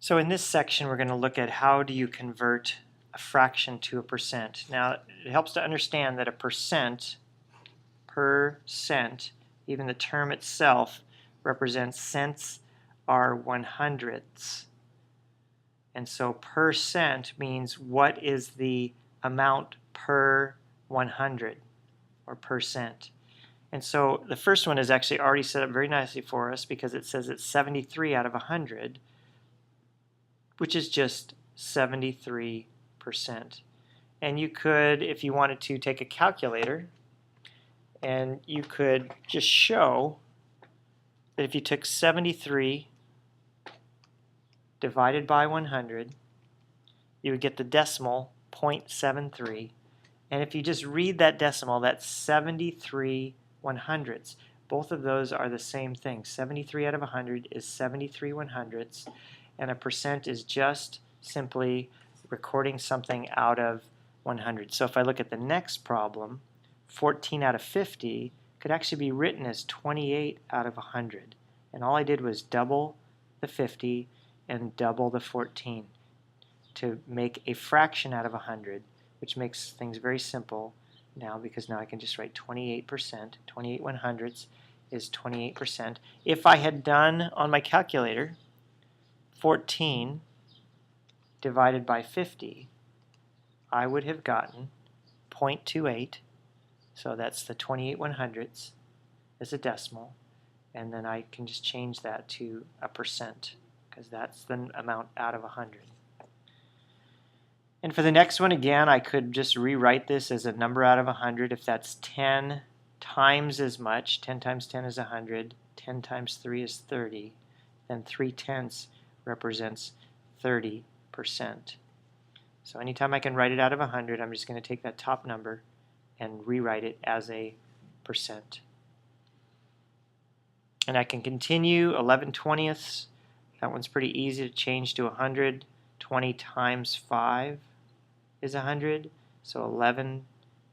So in this section, we're going to look at how do you convert a fraction to a percent. Now, it helps to understand that a percent, even the term itself represents cents are 100ths. And so percent means what is the amount per 100 or percent. And so the first one is actually already set up very nicely for us because it says it's 73 out of 100, which is just 73%. And you could, if you wanted to, take a calculator and you could just show that if you took 73 divided by 100, you would get the decimal 0.73. And if you just read that decimal, that's 73 100ths. Both of those are the same thing. 73 out of 100 is 73 100ths. And a percent is just simply recording something out of 100. So if I look at the next problem, 14 out of 50 could actually be written as 28 out of 100. And all I did was double the 50 and double the 14 to make a fraction out of 100, which makes things very simple now because now I can just write 28%. 28 100ths is 28%. If I had done on my calculator 14 divided by 50, I would have gotten 0.28, so that's the 28 100ths as a decimal, and then I can just change that to a percent because that's the amount out of 100. And for the next one, again, I could just rewrite this as a number out of 100. If that's 10 times as much, 10 times 10 is 100, 10 times 3 is 30, then 3/10 represents 30%. So anytime I can write it out of 100, I'm just going to take that top number and rewrite it as a percent. And I can continue 11/20ths. That one's pretty easy to change to 100. 20 times 5 is 100. So 11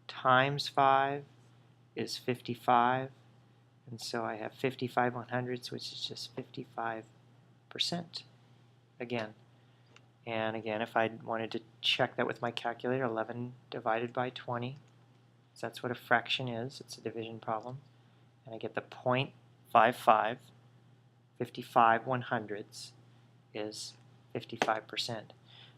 times 5 is 55. And so I have 55 100ths, which is just 55%. Again. And again, if I wanted to check that with my calculator, 11 divided by 20, so that's what a fraction is. It's a division problem. And I get the 0.55. 55 100ths is 55%.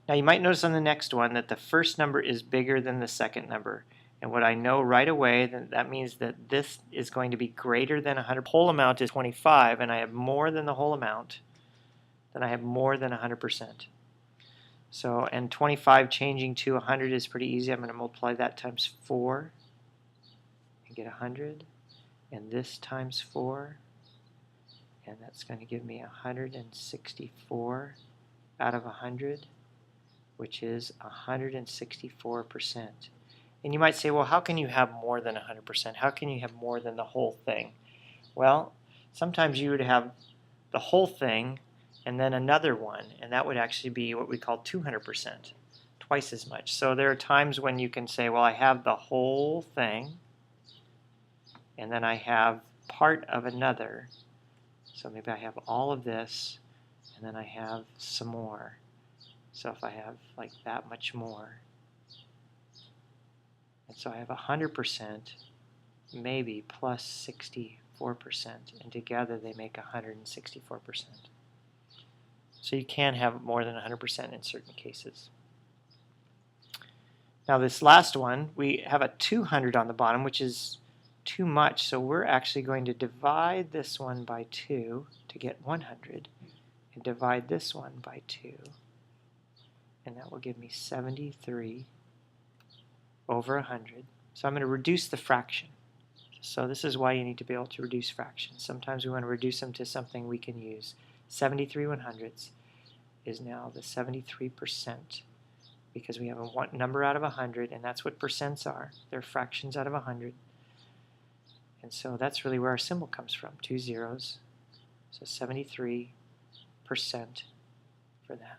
Now you might notice on the next one that the first number is bigger than the second number. And what I know right away, that means that this is going to be greater than 100. The whole amount is 25, and I have more than the whole amount, then I have more than 100%. So, and 25 changing to 100 is pretty easy. I'm going to multiply that times 4 and get 100, and this times 4, and that's going to give me 164 out of 100, which is 164%. And you might say, well, how can you have more than 100%? How can you have more than the whole thing? Well, sometimes you would have the whole thing and then another one, and that would actually be what we call 200%, twice as much. So there are times when you can say, well, I have the whole thing, and then I have part of another. So maybe I have all of this, and then I have some more. So if I have like that much more, and so I have 100%, maybe plus 64%, and together they make 164%. So you can have more than 100% in certain cases. Now this last one, we have a 200 on the bottom, which is too much, so we're actually going to divide this one by 2 to get 100, and divide this one by 2, and that will give me 73 over 100. So I'm going to reduce the fraction. So this is why you need to be able to reduce fractions. Sometimes we want to reduce them to something we can use. 73 100ths is now the 73%, because we have a number out of 100, and that's what percents are. They're fractions out of 100. And so that's really where our symbol comes from, 2 zeros. So 73% for that.